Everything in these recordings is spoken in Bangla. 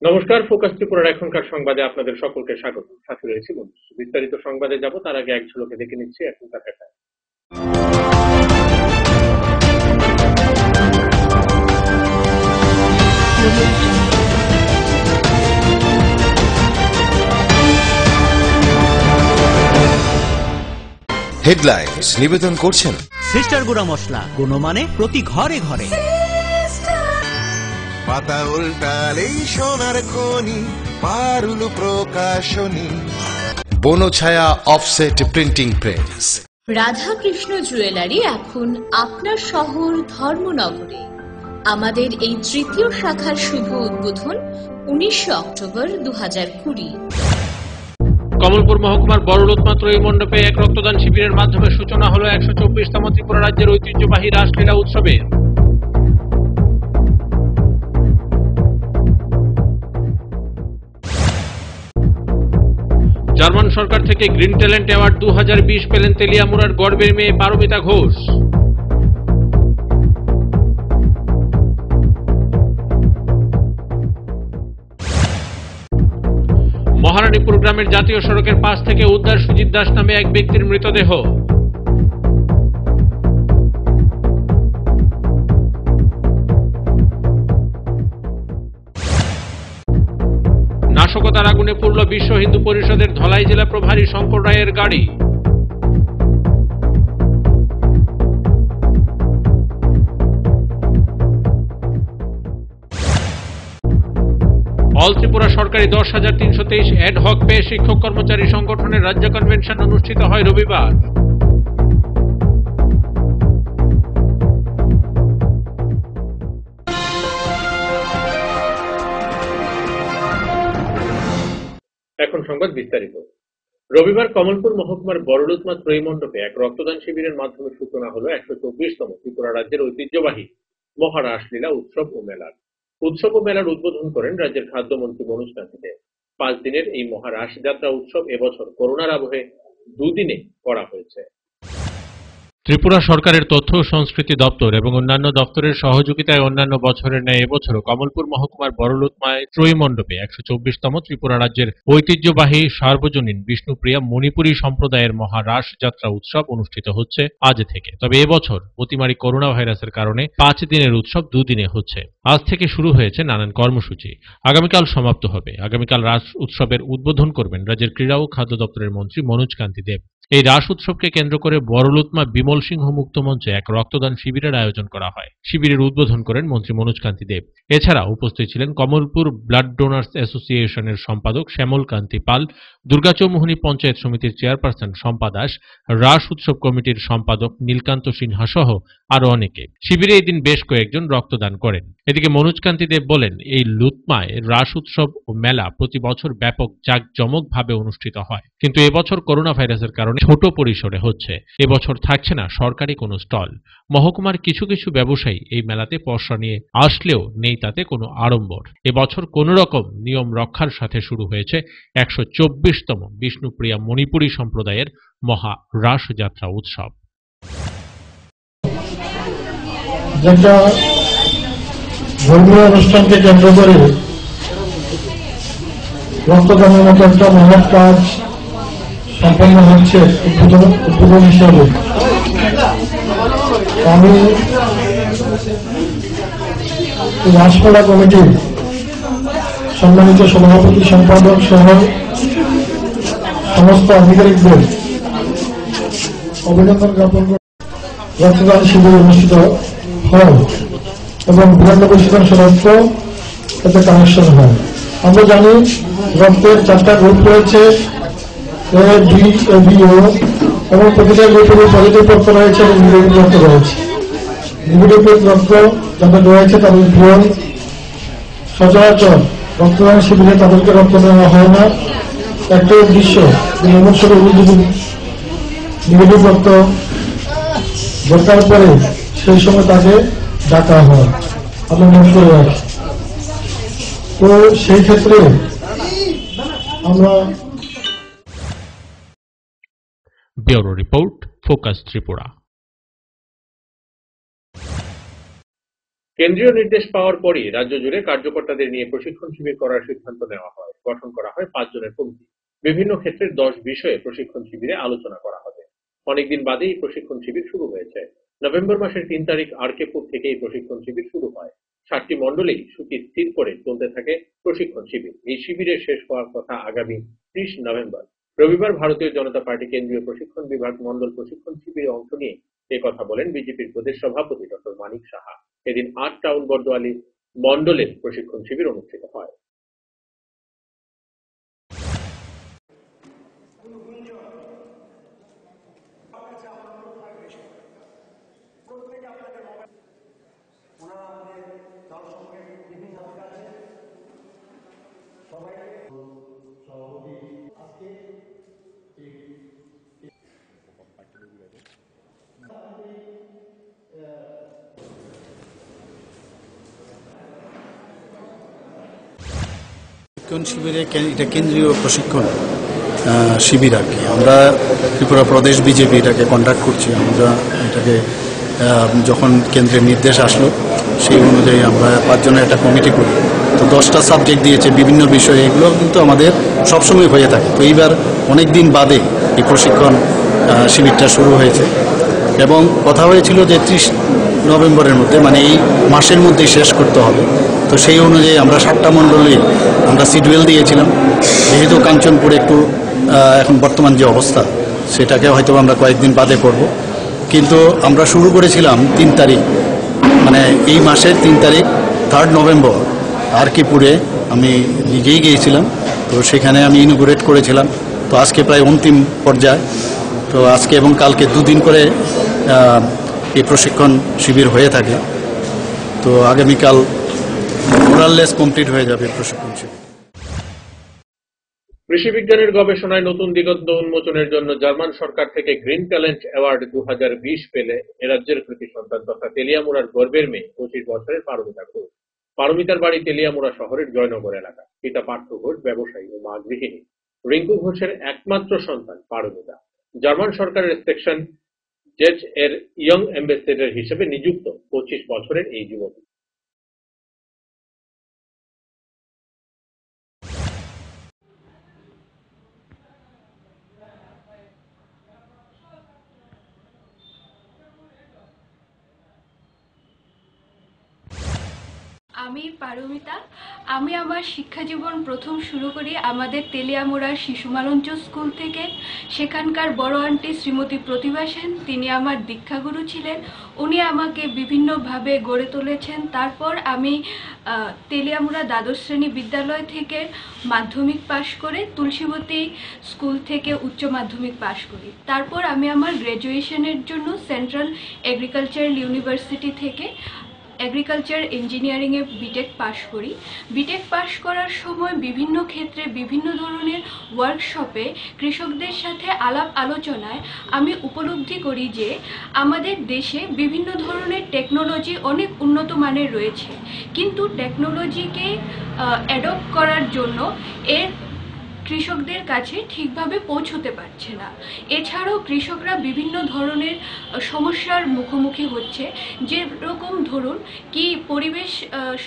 নমস্কার, ফোকাস ত্রিপুরার এখনকার সংবাদে আপনাদের সকলকে স্বাগত। সাথে রয়েছি বন্ধু। বিস্তারিত সংবাদে যাব তার আগে এক ঝলকে দেখে নিচ্ছি এখনকার হেডলাইন। হেডলাইন্স নিবেদন করছেন সিস্টার গুঁড়া মশলা, গুণমানে প্রতি ঘরে ঘরে। পাতা উল্টালেই সোনার খনি, Parul Prakashani. Banchhaya offset printing press. Radhakrishna jewellery এখন আপনার শহর ধর্মনগরে। আমাদের এই তৃতীয় শাখার শুভ উদ্বোধন 19 অক্টোবর 2020। কমলপুর মহকুমার বড়লোতমা ত্রয়ী মণ্ডপে এক রক্তদান শিবিরের মাধ্যমে সূচনা হলো 124তম ত্রিপুরা রাজ্যের ঐতিহ্যবাহী রাসলীলা উৎসবের। জার্মান সরকার থেকে গ্রিন ট্যালেন্ট অ্যাওয়ার্ড 2020 পেলেন তেলিয়ামুড়ার গর্বের মেয়ে পারমিতা ঘোষ। মহারানীপুর গ্রামের জাতীয় সড়কের পাশ থেকে উদ্ধার সুজিত দাস নামে এক ব্যক্তির মৃতদেহ। নাশকতার আগুনে পুড়ল বিশ্ব হিন্দু পরিষদের ধলাই জেলা প্রভারী শঙ্কর রায়ের গাড়ি। অল ত্রিপুরা সরকারি 10,323 অ্যাডহক পে শিক্ষক কর্মচারী সংগঠনের রাজ্য কনভেনশন অনুষ্ঠিত হয় রবিবার। এখন সংবাদ বিস্তারিত। রবিবার কমলপুর মহকুমার বড়লোতমা ত্রয়ী মণ্ডপে এক রক্তদান শিবিরের মাধ্যমে সূচনা হলো 124তম ত্রিপুরা রাজ্যের ঐতিহ্যবাহী মহারাসলীলা উৎসব ও মেলার। উৎসব ও মেলার উদ্বোধন করেন রাজ্যের খাদ্যমন্ত্রী মনোজ কান্তি দেব। 5 দিনের এই মহারাস যাত্রা উৎসব এবছর করোনার আবহে 2 দিনে করা হয়েছে। ত্রিপুরা সরকারের তথ্য ও সংস্কৃতি দপ্তর এবং অন্যান্য দপ্তরের সহযোগিতায় অন্যান্য বছরের ন্যায় এবছরও কমলপুর মহকুমার বড়লোতমায় ত্রয়ী মণ্ডপে 124তম ত্রিপুরা রাজ্যের ঐতিহ্যবাহী সার্বজনীন বিষ্ণুপ্রিয়া মণিপুরী সম্প্রদায়ের মহারাস যাত্রা উৎসব অনুষ্ঠিত হচ্ছে আজ থেকে। তবে এবছর অতিমারী করোনা ভাইরাসের কারণে 5 দিনের উৎসব 2 দিনে হচ্ছে। আজ থেকে শুরু হয়েছে নানান কর্মসূচি, আগামীকাল সমাপ্ত হবে। আগামীকাল রাস উৎসবের উদ্বোধন করবেন রাজ্যের ক্রীড়া ও খাদ্য দপ্তরের মন্ত্রী মনোজ কান্তি দেব। এই রাস উৎসবকে কেন্দ্র করে বড়লোতমা বিমল সিংহ মুক্ত মঞ্চে এক রক্তদান শিবিরের আয়োজন করা হয়। শিবিরের উদ্বোধন করেন মন্ত্রী মনোজ কান্তি দেব। এছাড়া উপস্থিত ছিলেন কমলপুর ব্লাড ডোনার্স অ্যাসোসিয়েশনের সম্পাদক শ্যামল কান্তি পাল, দুর্গাচৌমুহনী পঞ্চায়েত সমিতির চেয়ারপারসন শম্পা দাস, রাস উৎসব কমিটির সম্পাদক নীলকান্ত সিনহা সহ আরো অনেকে। শিবিরে এই দিন বেশ কয়েকজন রক্তদান করেন। এদিকে মনোজ কান্তি দেব বলেন, এই লুতমায় রাস উৎসব ও মেলা প্রতি বছর ব্যাপক জাঁকজমকভাবে অনুষ্ঠিত হয়, কিন্তু এবছর করোনা ভাইরাসের কারণে ছোট পরিসরে হচ্ছে। এবছর থাকছে না সরকারি কোনো স্টল। মহকুমার কিছু কিছু ব্যবসায়ী এই মেলাতে পসরা নিয়ে আসলেও নেই তাতে কোনো আড়ম্বর। এবছর কোন রকম নিয়ম রক্ষার সাথে শুরু হয়েছে 124তম বিষ্ণুপ্রিয়া মণিপুরী সম্প্রদায়ের মহা রাস যাত্রা উৎসব। যেটা ধর্মীয় অনুষ্ঠানকে কেন্দ্র করে রক্তদানের মতো একটা মহৎ কাজ সম্পন্ন হচ্ছে উদ্বোধন হিসাবে। আমি রাসমেলা কমিটির সম্মানিত সভাপতি সম্পাদক সহ সমস্ত আধিকারিকদের অভিনন্দন জ্ঞাপন করে রক্তদান শিবির অনুষ্ঠিত হয় এবং 92% রক্ত এতে কানেকশন হয়। আমরা জানি রক্তের 4টা গ্রুপ রয়েছে, এ, বি, এবি, ও, এবং প্রতিটা গ্রুপের পজিটিভ রক্ত রয়েছে এবং নেগেটিভ রক্ত রয়েছে। নেগেটিভ রক্ত যাদের রয়েছে তাদের ভুল সচরাচর রক্তদান শিবিরে তাদেরকে রক্ত দেওয়া হয় না। একটা উদ্দেশ্য এমন সব যদি নেগেটিভ রক্ত দরকার পড়ে সেই সময় তাকে ডাকা হয়, আমরা নোট করে রাখি। তো সেই ক্ষেত্রে আমরা ব্যুরো রিপোর্ট, ফোকাস ত্রিপুরা। কেন্দ্রীয় নির্দেশ পাওয়ার পরই রাজ্য জুড়ে কার্যকর্তাদের নিয়ে প্রশিক্ষণ শিবির করার সিদ্ধান্ত নেওয়া হয়। গঠন করা হয় 5 জনের কমিটি। বিভিন্ন ক্ষেত্রের 10 বিষয়ে প্রশিক্ষণ শিবিরে আলোচনা করা হবে। অনেকদিন বাদে এই প্রশিক্ষণ শিবির শুরু হয়েছে। নভেম্বর মাসের 3 তারিখ আরকেপুর থেকে এই প্রশিক্ষণ শিবির শুরু হয়। 7টি মণ্ডলেই সূচি স্থির করে চলতে থাকে প্রশিক্ষণ শিবির। এই শিবিরের শেষ হওয়ার কথা আগামী 30 নভেম্বর। রবিবার ভারতীয় জনতা পার্টি কেন্দ্রীয় প্রশিক্ষণ বিভাগ মণ্ডল প্রশিক্ষণ শিবিরে অংশ নিয়ে কথা বলেন বিজেপির প্রদেশ সভাপতি ডক্টর মানিক সাহা। এদিন 8 টাউন বর্দোয়ালি মণ্ডলের প্রশিক্ষণ শিবির অনুষ্ঠিত হয়। প্রশিক্ষণ শিবিরে এটা কেন্দ্রীয় প্রশিক্ষণ শিবির আর কি। আমরা ত্রিপুরা প্রদেশ বিজেপি এটাকে কন্ডাক্ট করছি। আমরা এটাকে যখন কেন্দ্রের নির্দেশ আসলো সেই অনুযায়ী আমরা 5 জনের একটা কমিটি করি। তো 10টা সাবজেক্ট দিয়েছে বিভিন্ন বিষয়ে, এগুলো কিন্তু আমাদের সবসময় হয়ে থাকে। তো এইবার অনেক দিন বাদে এই প্রশিক্ষণ শিবিরটা শুরু হয়েছে এবং কথা হয়েছিল যে 30 নভেম্বরের মধ্যে, মানে এই মাসের মধ্যেই শেষ করতে হবে। তো সেই অনুযায়ী আমরা 7টা মণ্ডলে আমরা শিডিউল দিয়েছিলাম। যেহেতু কাঞ্চনপুরে একটু এখন বর্তমান যে অবস্থা সেটাকে হয়তো আমরা কয়েকদিন বাদে করব, কিন্তু আমরা শুরু করেছিলাম 3 তারিখ, মানে এই মাসের 3 তারিখ 3 নভেম্বর আরকেপুরে আমি নিজেই গিয়েছিলাম। তো সেখানে আমি ইনোগ্রেট করেছিলাম। তো আজকে প্রায় অন্তিম পর্যায়ে। তো আজকে এবং কালকে 2 দিন করে এই প্রশিক্ষণ শিবির হয়ে থাকে। তো আগামীকাল মোরাললেস কমপ্লিট হয়ে যাবে প্রশিক্ষণ শিবির। কৃষি বিজ্ঞানের গবেষণায় নতুন দিগন্ত উন্মোচনের জন্য জার্মান সরকার থেকে গ্রিন ট্যালেন্ট অ্যাওয়ার্ড 2020 পেলে এরাজ্যের কৃতি সন্তান তথা তেলিয়ামুড়ার গর্বের মেয়ে 25 বছরের পারমিতা ঘোষ। পারমিতার বাড়ি তেলিয়ামুড়া শহরের জয়নগর এলাকা। পিতা পার্থ ঘোষ ব্যবসায়ী ও মা গৃহিণী। রিঙ্কু ঘোষের একমাত্র সন্তান পারমিতা। জার্মান সরকারের সেকশন জেজ এর ইয়ং অ্যাম্বাসেডর হিসেবে নিযুক্ত 25 বছরের এই যুবতী। আমি পারমিতা। আমি আমার শিক্ষা জীবন প্রথম শুরু করি আমাদের তেলিয়ামুড়ার শিশুমালঞ্চ স্কুল থেকে। সেখানকার বড় আন্টি শ্রীমতী প্রতিভা সেন, তিনি আমার দীক্ষাগুরু ছিলেন। উনি আমাকে বিভিন্নভাবে গড়ে তুলেছেন। তারপর আমি তেলিয়ামুড়া দ্বাদশ শ্রেণী বিদ্যালয় থেকে মাধ্যমিক পাশ করে তুলসীবতী স্কুল থেকে উচ্চ মাধ্যমিক পাশ করি। তারপর আমি আমার গ্র্যাজুয়েশনের জন্য সেন্ট্রাল এগ্রিকালচারাল ইউনিভার্সিটি থেকে এগ্রিকালচার ইঞ্জিনিয়ারিংয়ে বিটেক পাশ করি। বিটেক পাশ করার সময় বিভিন্ন ক্ষেত্রে বিভিন্ন ধরনের ওয়ার্কশপে কৃষকদের সাথে আলাপ আলোচনায় আমি উপলব্ধি করি যে আমাদের দেশে বিভিন্ন ধরনের টেকনোলজি অনেক উন্নত মানের রয়েছে, কিন্তু টেকনোলজিকে অ্যাডপ্ট করার জন্য এর কৃষকদের কাছে ঠিকভাবে পৌঁছতে পারছে না। এছাড়াও কৃষকরা বিভিন্ন ধরনের সমস্যার মুখোমুখি হচ্ছে, যেরকম ধরুন কি পরিবেশ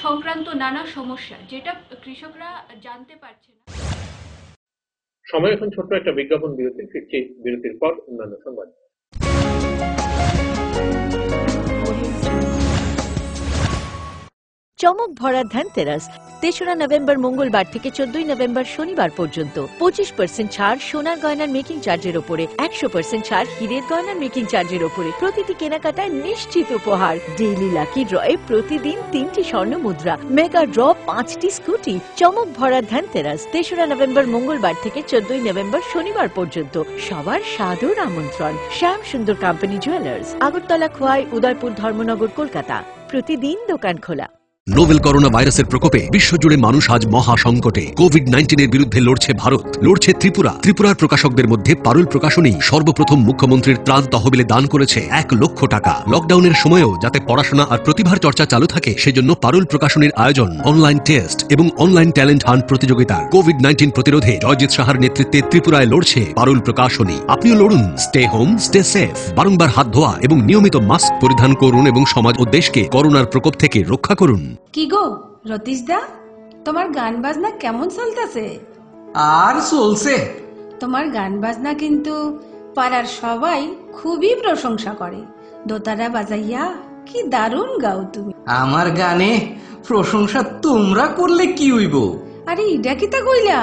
সংক্রান্ত নানা সমস্যা, যেটা কৃষকরা জানতে পারছে না। সময় এখন ছোট্ট একটা বিজ্ঞাপন বিরতি। ফিরছি বিরতির পর অন্যান্য সংবাদ। চমক ভরা ধনতেরাস 3রা নভেম্বর মঙ্গলবার থেকে 14 নভেম্বর শনিবার পর্যন্ত 25% ছাড় সোনার গয়নার মেকিং চার্জের ওপরে, 100% ছাড় হীরের গয়নার মেকিং চার্জের ওপরে। প্রতিটি কেনাকাটায় নিশ্চিত উপহার। ডেইলি লাকি ড্রয়ে প্রতিদিন 3টি স্বর্ণ মুদ্রা, মেগা ড্র 5টি স্কুটি। চমক ভরা ধনতেরাস 3রা নভেম্বর মঙ্গলবার থেকে 14 নভেম্বর শনিবার পর্যন্ত। সবার সাদর আমন্ত্রণ। শ্যাম সুন্দর কোম্পানি জুয়েলার্স, আগরতলা, খোয়াই, উদয়পুর, ধর্মনগর, কলকাতা। প্রতিদিন দোকান খোলা। নোভেল করোনা ভাইরাসের প্রকোপে বিশ্বজুড়ে মানুষ আজ মহা সংকটে। কোভিড-19 বিরুদ্ধে লড়ছে ভারত, লড়ছে ত্রিপুরা। ত্রিপুরার প্রকাশকদের মধ্যে পারুল প্রকাশনী সর্বপ্রথম মুখ্যমন্ত্রীর ত্রাণ তহবিলে দান করেছে 1 লক্ষ টাকা। লকডাউনের সময়ও যাতে পড়াশোনা আর প্রতিভার চর্চা চালু থাকে সেজন্য পারুল প্রকাশনীর আয়োজন অনলাইন টেস্ট এবং অনলাইন ট্যালেন্ট হান্ট প্রতিযোগিতার। কোভিড-19 প্রতিরোধে জয়জিৎ সাহার নেতৃত্বে ত্রিপুরায় লড়ছে পারুল প্রকাশনী। আপনিও লড়ুন। Stay home, stay safe. বারংবার হাত ধোয়া এবং নিয়মিত মাস্ক পরিধান করুন এবং সমাজ ও দেশকে করোনার প্রকোপ থেকে রক্ষা করুন। কি গো রতীশ দা, তোমার গান বাজনা কেমন চলতেছে? আর চলছে। তোমার গান বাজনা কিন্তু পাড়ার সবাই খুবই প্রশংসা করে। দোতারা বাজাইয়া কি দারুণ গাও তুমি। আমার গানে প্রশংসা তোমরা করলে কি হইব? আরে ইডা কি তা কইলা?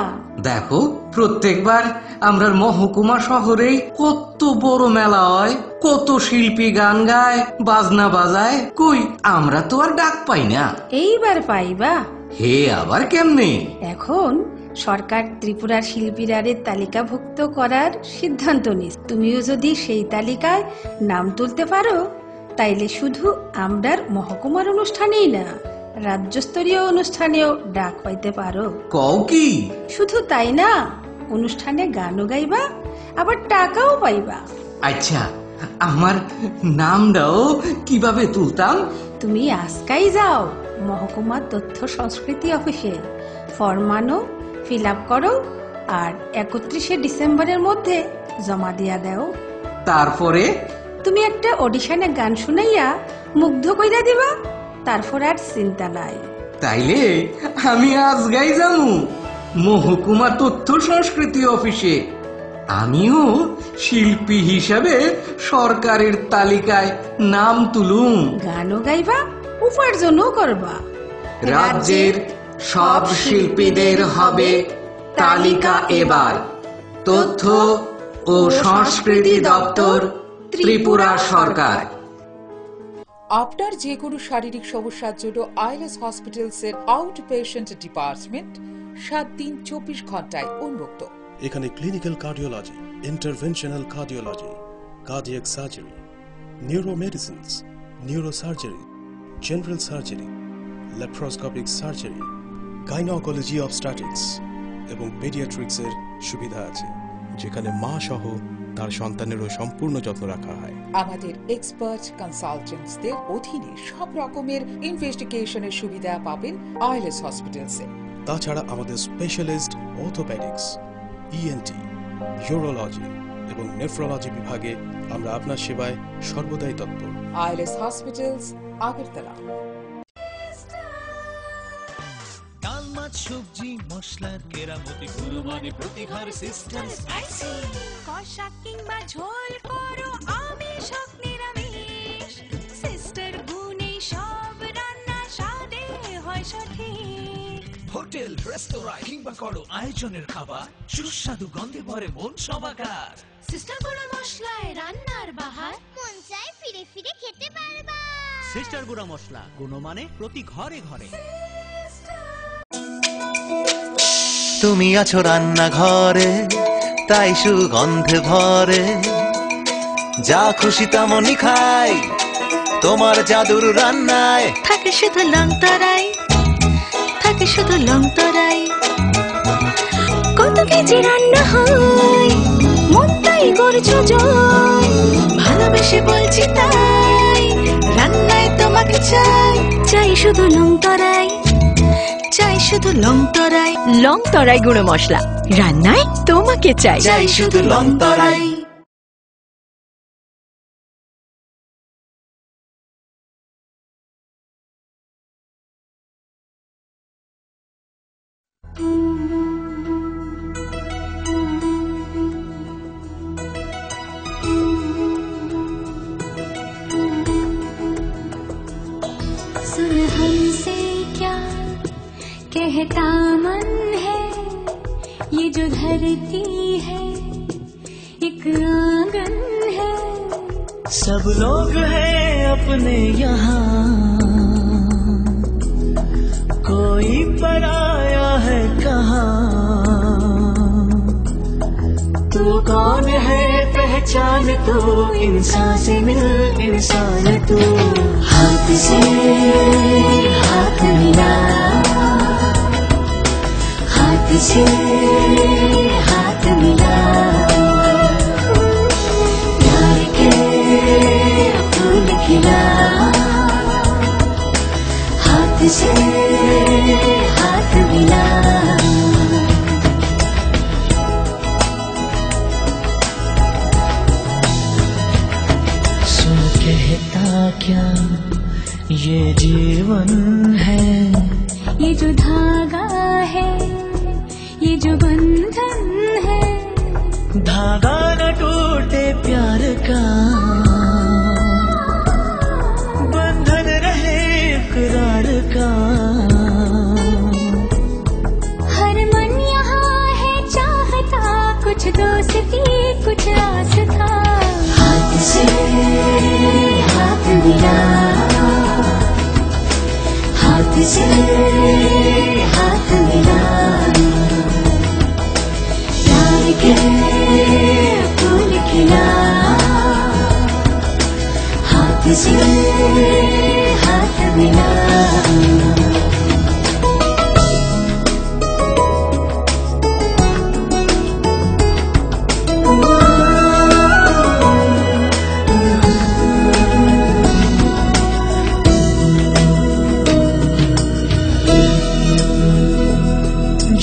দেখো, প্রত্যেকবার আমরা মহকুমা শহরে কত বড় মেলা হয়, কত শিল্পী গান গায়, বাজনা বাজায়, কই আমরা তো আর ডাক পাই না। এইবার পাইবা। হে আবার কেমনে? এখন সরকার ত্রিপুরার শিল্পীরারে তালিকাভুক্ত করার সিদ্ধান্ত নিস। তুমিও যদি সেই তালিকায় নাম তুলতে পারো তাইলে শুধু আমরার মহকুমার অনুষ্ঠানেই না, রাজ্যস্তরীয় অনুষ্ঠানেও ডাক পাইতে পারো। কও কি? শুধু তাই না, অনুষ্ঠানে গানও গাইবা, আবার টাকাও পাইবা। আচ্ছা, আমার নামটাও কিভাবে তুলতাম? তুমি আজকাই যাও মহকুমা তথ্য সংস্কৃতি অফিসে, ফর্ম আনো, ফিল আপ করো আর 31শে ডিসেম্বরের মধ্যে জমা দিয়া দাও। তারপরে তুমি একটা অডিশনে গান শুনাইয়া মুগ্ধ কইরা দিবা, তারপর আর চিন্তা নাই। তাইলে আমি আজকাই যামু মহকুমা তথ্য সংস্কৃতি অফিসে। আমিও শিল্পী হিসাবে সরকারের তালিকায় নাম তুলুম। গানও গাইবা, উপার্জনও করবা। রাজ্যের সব শিল্পীদের হবে তালিকা এবার। তথ্য ও সংস্কৃতি দপ্তর, ত্রিপুরা সরকার। আপনার যে কোনো শারীরিক সমস্যার জন্য আইএলএস হসপিটালসের আউট পেশেন্ট ডিপার্টমেন্ট 7 দিন 24 ঘন্টায় উন্মুক্ত। এখানে clinical cardiology, interventional cardiology, cardiac surgery, neuromedicines, neurosurgery, general surgery, laparoscopic surgery, gynaecology obstetrics এবং পেডিয়াট্রিক্সের সুবিধা আছে, যেখানে মা সহ তার সন্তানেরও সম্পূর্ণ যত্ন রাখা হয়। আমাদের এক্সপার্ট কনসালটেন্টসদের অধীনে সব রকমের ইনভেস্টিগেশনের সুবিধা পাবেন আইএলএস হসপিটালসে। তাছাড়া আমাদের স্পেশালিস্ট অর্থোপেডিক্স, ইএনটি, ইউরোলজি এবং নেফ্রোলজি বিভাগে আমরা আপনার সেবায় সর্বদাই তৎপর। ILS hospitals, Agartala. ডাল মাছ সবজি মশলার কেরামতি গুণমানে প্রতি ঘর সিস্টেম স্পাইসি। কষা কিংবা ঝোল করো আমিষ হোক নিরামিষ, সিস্টার গুণে সব রান্না স্বাদে হয় সঠিক। হোটেল, রেস্তোরাঁ কিংবা করো আয়োজনের খাবার, সুস্বাদু গন্ধে ভরে মন সমাকার। সিস্টার গুঁড়া মশলায় রান্নার বাহার, মন চায় ফিরে ফিরে খেতে পারবা। সিস্টার গুঁড়া মশলা, গুণমানে প্রতি ঘরে ঘরে। তুমি আছো রান্নাঘরে, তাই সুগন্ধে ভরে, যা খুশি তেমনই খাই তোমার জাদুর রান্নায়। থাকে শুধু লং তরাই, থাকে শুধু লং তরাই, কত কেজি রান্না হয় মন তাই করছো জয়। ভালোবেসে বলছি তাই, রান্নায় তোমাকে চাই, চাই শুধু লং তরাই, চাই শুধু লং তরাই। লং তরাই গুঁড়ো মশলা, রান্নায় তোমাকে চাই, চাই শুধু লং তরাই। सुन हमसे क्या कहता मन है, ये जो धरती है एक आंगन है। सब लोग हैं अपने यहाँ, कोई पराया है कहाँ। तू कौन है पहचान तो, इंसान से मिल इंसान तू। हाथ से हाथ से हाथ मिला। सुन कहता क्या ये जीवन है, ये जो धागा है, ये जो बंधन है, धागा न टूटे प्यार का, बंधन रहे इकरार का। हर मन यहाँ है चाहता, कुछ दोस्ती कुछ आस्था। हाथ से हाथ मिला, हाथ से हाथ मिला। प्यार के फूल खिला, हाथ से हाथ मिला।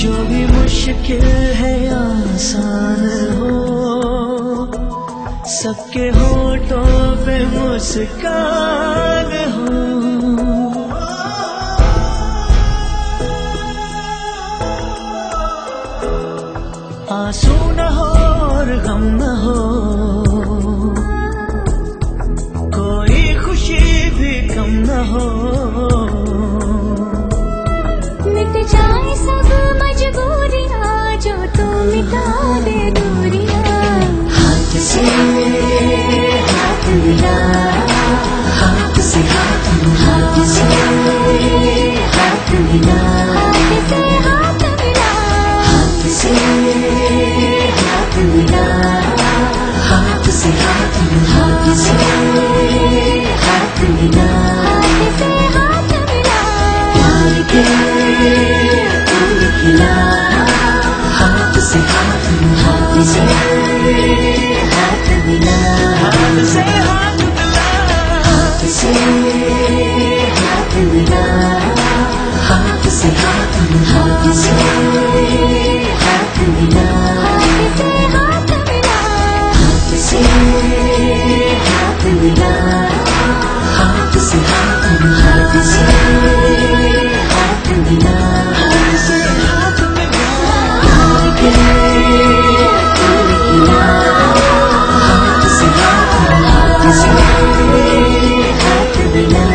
जो भी मुश्किल है आसान हो, सबके होठों पे मुस्कान हो। आंसू न हो और गम न हो, कोई खुशी भी कम न हो। मिट जाए सब मजबूरियाँ, जो तू मिटा दे दूरियाँ। हाथ से हाथ मिला, हाथ से हाथ मिला, हाथ से हाथ मिला, हाथ से हाथ मिला, हाथ से हाथ मिला, हाथ से हाथ मिला, हाथ से हाथ मिला। प्यार के फूल खिला, हाथ से हाथ मिला, हाथ से हाथ मिला, हाथ से हाथ मिला, हाथ से हाथ मिला, हाथ से हाथ मिला, हाथ से हाथ मिला, हाथ से हाथ मिला, हाथ से हाथ मिला, हाथ से हाथ मिला, हाथ से हाथ मिला, हाथ से हाथ मिला। प्यार के फूल खिला, हाथ से हाथ मिला, हाथ से हाथ मिला।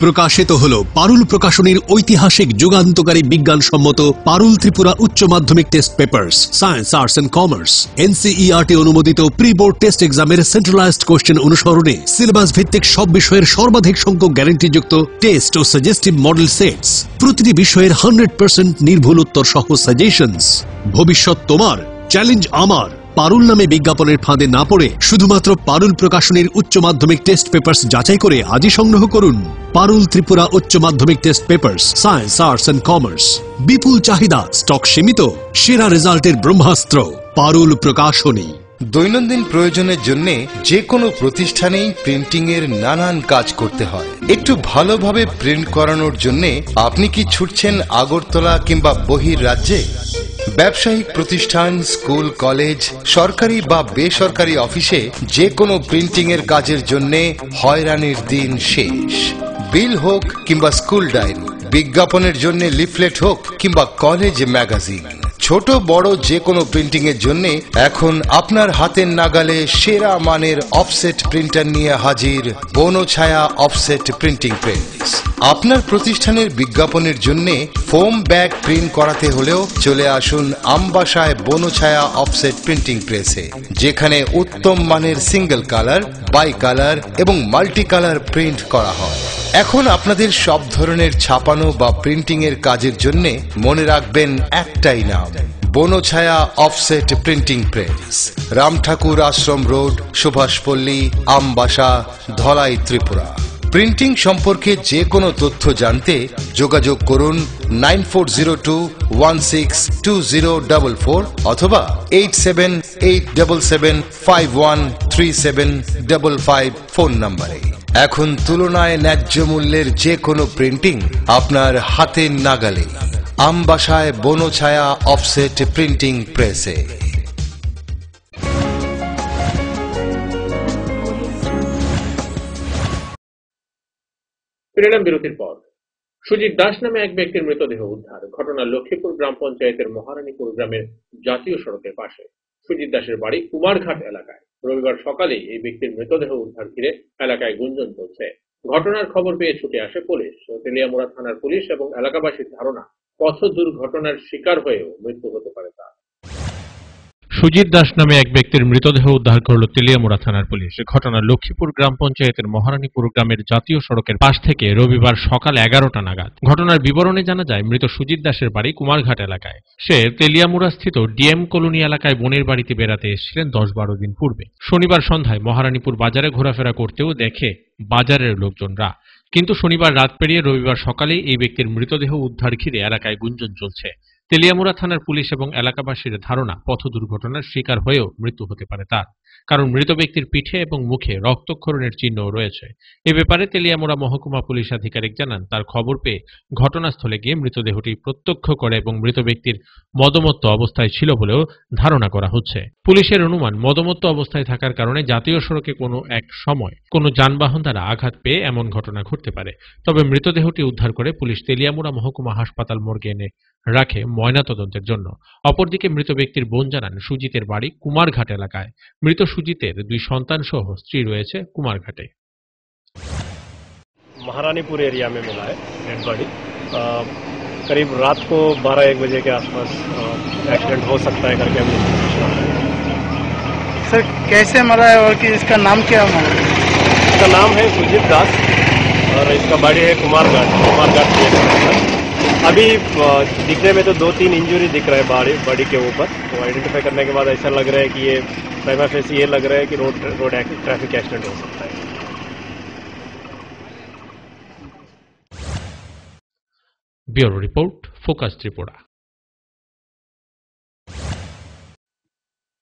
প্রকাশিত হলো পারুল প্রকাশনীর ঐতিহাসিক যুগান্তকারী বিজ্ঞানসম্মত পারুল ত্রিপুরা উচ্চ মাধ্যমিক test papers science arts and commerce NCERT অনুমোদিত প্রি বোর্ড টেস্ট এক্সামের সেন্ট্রালাইজড কোশ্চেন অনুসরণে সিলেবাস ভিত্তিক সব বিষয়ের সর্বাধিক সংখ্যক গ্যারান্টিযুক্ত টেস্ট ও সাজেস্টিভ মডেল সেটস, প্রতিটি বিষয়ের 100% নির্ভুল উত্তর সহ সাজেশনস। ভবিষ্যৎ তোমার, চ্যালেঞ্জ আমার। পারুল নামে বিজ্ঞাপনের ফাঁদে না পড়ে শুধুমাত্র পারুল প্রকাশনীর উচ্চ মাধ্যমিক টেস্ট পেপার্স যাচাই করে আজই সংগ্রহ করুন। পারুল ত্রিপুরা উচ্চ মাধ্যমিক test papers science arts and commerce. বিপুল চাহিদা, স্টক সীমিত, সেরা রেজাল্টের ব্রহ্মাস্ত্র পারুল প্রকাশনী। দৈনন্দিন প্রয়োজনের জন্য যে কোনো প্রতিষ্ঠানেই প্রিন্টিং এর নানান কাজ করতে হয়। একটু ভালোভাবে প্রিন্ট করানোর জন্য আপনি কি ছুটছেন আগরতলা কিংবা বহির রাজ্যে? ব্যবসায়িক প্রতিষ্ঠান, স্কুল, কলেজ, সরকারি বা বেসরকারি অফিসে যে কোনো প্রিন্টিং এর কাজের জন্য হয়রানির দিন শেষ। বিল হোক কিংবা স্কুল ডায়েরি, বিজ্ঞাপনের জন্য লিফলেট হোক কিংবা কলেজ ম্যাগাজিন, ছোট বড় যে কোনো প্রিন্টিং এর জন্য এখন আপনার হাতের নাগালে সেরা মানের অফসেট প্রিন্টার নিয়ে হাজির বনছায়া অফসেট প্রিন্টিং প্রেস। আপনার প্রতিষ্ঠানের বিজ্ঞাপনের জন্য ফোম ব্যাগ প্রিন্ট করাতে হলেও চলে আসুন আমবাসায় বনছায়া অফসেট প্রিন্টিং প্রেসে, যেখানে উত্তম মানের সিঙ্গেল কালার, বাই কালার এবং মাল্টি কালার প্রিন্ট করা হয়। এখন আপনাদের সব ধরনের ছাপানো বা প্রিন্টিং এর কাজের জন্য মনে রাখবেন একটাই নাম, Banchhaya offset printing press, Ramthakur Ashram road, Subhashpalli, Ambassa, Dhalai, Tripura. Printing সম্পর্কে যে কোনো তথ্য জানতে যোগাযোগ করুন 9402162044 অথবা 8787751375 ফোন নম্বরে। এখন তুলনায় ন্যায্য মূল্যের যে কোনো প্রিন্টিং আপনার হাতের নাগালে, আমবাসায় বনছায়া অফসেট প্রিন্টিং প্রেসে। ফিরলাম বিরতির পর। সুজিত দাস নামে এক ব্যক্তির মৃতদেহ উদ্ধার। ঘটনা লক্ষ্মীপুর গ্রাম পঞ্চায়েতের মহারানীপুর গ্রামের জাতীয় সড়কের পাশে। সুজিত দাসের বাড়ি কুমারঘাট এলাকায়। রবিবার সকালে এই ব্যক্তির মৃতদেহ উদ্ধার ঘিরে এলাকায় গুঞ্জন চলছে। ঘটনার খবর পেয়ে ছুটে আসে পুলিশ। তেলিয়ামুড়া থানার পুলিশ এবং এলাকাবাসীর ধারণা পথ দুর্ঘটনার শিকার হয়েও মৃত্যু হতে পারে তার। সুজিত দাস নামে এক ব্যক্তির মৃতদেহ উদ্ধার করল তেলিয়ামুড়া থানার পুলিশ। ঘটনা লক্ষ্মীপুর গ্রাম পঞ্চায়েতের মহারানীপুর গ্রামের জাতীয় সড়কের পাশ থেকে রবিবার সকাল 11টা নাগাদ। ঘটনার বিবরণে জানা যায়, মৃত সুজিত দাসের বাড়ি কুমারঘাট এলাকায়। সে তেলিয়ামুড়া স্থিত ডিএম কলোনি এলাকায় বোনের বাড়িতে বেড়াতে এসেছিলেন 10-12 দিন পূর্বে। শনিবার সন্ধ্যায় মহারানীপুর বাজারে ঘোরাফেরা করতেও দেখে বাজারের লোকজনরা। কিন্তু শনিবার রাত পেরিয়ে রবিবার সকালে এই ব্যক্তির মৃতদেহ উদ্ধার ঘিরে এলাকায় গুঞ্জন চলছে। তেলিয়ামুড়া থানার পুলিশ এবং এলাকাবাসীর ধারণা পথ দুর্ঘটনার শিকার হয়েও মৃত্যু হতে পারে তার, কারণ মৃত ব্যক্তির পিঠে এবং মুখে রক্তক্ষরণের চিহ্নও রয়েছে। এ ব্যাপারে তেলিয়ামুড়া মহকুমা পুলিশ আধিকারিক জানান, তার খবর পেয়ে ঘটনাস্থলে গিয়ে মৃতদেহটি প্রত্যক্ষ করে এবং মৃত ব্যক্তির মদমত্ত অবস্থায় ছিল বলেও ধারণা করা হচ্ছে। পুলিশের অনুমান, মদমত্ত অবস্থায় থাকার কারণে জাতীয় সড়কে কোনো এক সময় কোনো যানবাহন দ্বারা আঘাত পেয়ে এমন ঘটনা ঘটতে পারে। তবে মৃতদেহটি উদ্ধার করে পুলিশ তেলিয়ামুড়া মহকুমা হাসপাতাল মর্গে এনে রাখে ময়নাতদন্তের জন্য। অপরদিকে মৃত ব্যক্তির বোন জানান, সুজিতের বাড়ি কুমারঘাট এলাকায়। মৃত সুজিতের 2 সন্তান সহ স্ত্রী রয়েছে কুমারঘাটে। महारानीपुर एरिया में मिला है डेड बॉडी। करीब रात को 12-1 बजे के आसपास एक्सीडेंट हो सकता है करके हमें सर कैसे मरा है और कि इसका नाम क्या है? इसका नाम है सुजीत दास और इसका बॉडी है कुमारघाट के अंदर। अभी दिखने में तो 2-3 इंजरी दिख रहा है बॉडी के ऊपर। तो आइडेंटिफाई करने के बाद ऐसा लग रहा है कि ये प्राइमा फेसी ये लग रहा है कि रोड ट्रैफिक एक्सीडेंट हो सकता है। Bureau report, focus Tripura.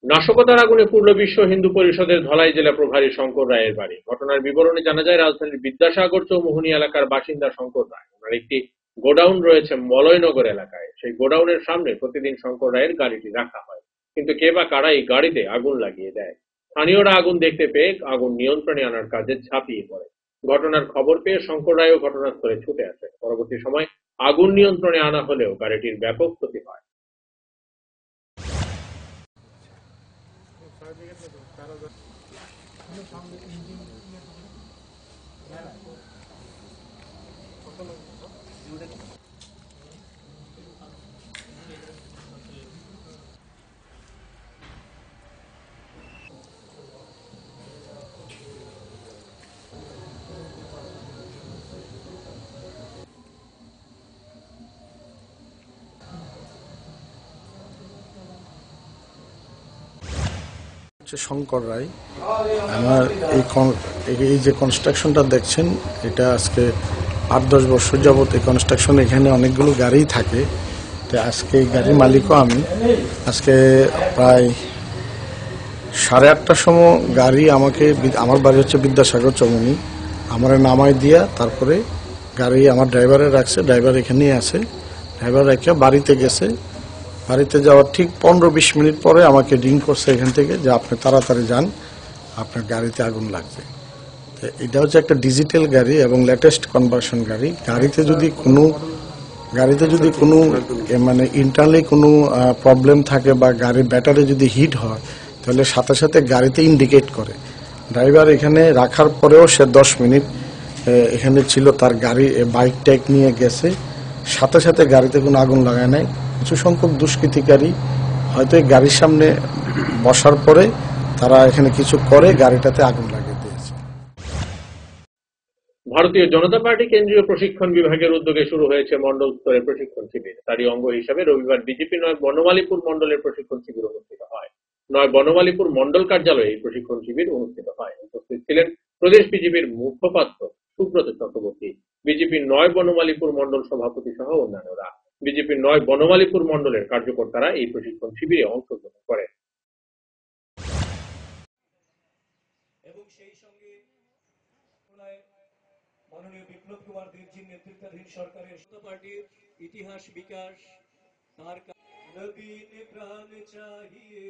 নাশকতার আগুনে পুরল বিশ্ব হিন্দু পরিষদের ধলাই জেলা প্রভারী শঙ্কর রায়ের বাড়ি। ঘটনার বিবরণে জানা যায়, রাজধানীর বিদ্যাসাগর চৌমুহনী এলাকার বাসিন্দা শঙ্কর রায়। ওনার একটি গোডাউন রয়েছে মলয়নগর এলাকায়। সেই গোডাউনের সামনে প্রতিদিন শঙ্কর রায়ের গাড়িটি রাখা হয়, কিন্তু কে বা কারা এই গাড়িতে আগুন লাগিয়ে দেয়। স্থানীয়রা আগুন দেখতে পেয়ে আগুন নিয়ন্ত্রণে আনার কাজে ঝাঁপিয়ে পড়ে। ঘটনার খবর পেয়ে শঙ্কর রায়ও ঘটনাস্থলে ছুটে আসে। পরবর্তী সময় আগুন নিয়ন্ত্রণে আনা হলেও গাড়িটির ব্যাপক ক্ষতি হয়। শঙ্কর রায়। আমার এই যে কনস্ট্রাকশনটা দেখছেন, এটা আজকে 8-10 বছর যাবত এই কনস্ট্রাকশন। এখানে অনেকগুলো গাড়ি থাকে। তো আজকে এই গাড়ির মালিকও আমি। আজকে প্রায় 8:30টার সময় গাড়ি আমাকে, আমার বাড়ি হচ্ছে বিদ্যাসাগর চৌমুহনী, আমার নামায় দিয়া তারপরে গাড়ি আমার ড্রাইভারে রাখছে। ড্রাইভার এখানেই আছে। ড্রাইভার রেখে বাড়িতে গেছে। বাড়িতে যাওয়ার ঠিক 15-20 মিনিট পরে আমাকে রিং করছে এখান থেকে যে আপনি তাড়াতাড়ি যান, আপনার গাড়িতে আগুন লাগছে। তো এটা হচ্ছে একটা ডিজিটাল গাড়ি এবং লেটেস্ট কনভার্সন গাড়ি। গাড়িতে যদি কোনো গাড়িতে যদি কোনো মানে ইন্টারনালি কোনো প্রবলেম থাকে বা গাড়ির ব্যাটারি যদি হিট হয় তাহলে সাথে সাথে গাড়িতে ইন্ডিকেট করে। ড্রাইভার এখানে রাখার পরেও সে 10 মিনিট এখানে ছিল, তার গাড়ি বাইক টাইক নিয়ে গেছে, সাথে সাথে গাড়িতে কোনো আগুন লাগায় নাই। কিছু সংখ্যক দুষ্কৃতিকারী হয়তো এই গাড়ির সামনে বসার পরে তারা এখানে কিছু করে গাড়িটাতে আগুন লাগিয়ে দিয়েছে। ভারতীয় জনতা পার্টি কেন্দ্রীয় প্রশিক্ষণ বিভাগের উদ্যোগে শুরু হয়েছে মন্ডল স্তরের প্রশিক্ষণ শিবির। তারই অঙ্গ হিসাবে রবিবার বিজেপি নয় বনমালীপুর মন্ডলের প্রশিক্ষণ শিবির অনুষ্ঠিত হয়। নয় বনমালীপুর মন্ডল কার্যালয়ে এই প্রশিক্ষণ শিবির অনুষ্ঠিত হয়। উপস্থিত ছিলেন প্রদেশ বিজেপির মুখপাত্র সুব্রত চক্রবর্তী, বিজেপির নয় বনমালীপুর মন্ডল সভাপতি সহ অন্যান্যরা। বিজেপির নয় বনমালীপুর মন্ডলের কার্যকর্তারা এই প্রশিক্ষণ শিবিরে অংশগ্রহণ করেন। এবং সেই সঙ্গে মাননীয় বিপ্লব কুমার দেবজির নেতৃত্বাধীন সরকারের পার্টির ইতিহাস বিকাশ তার নবীন প্রাণ চাহিয়ে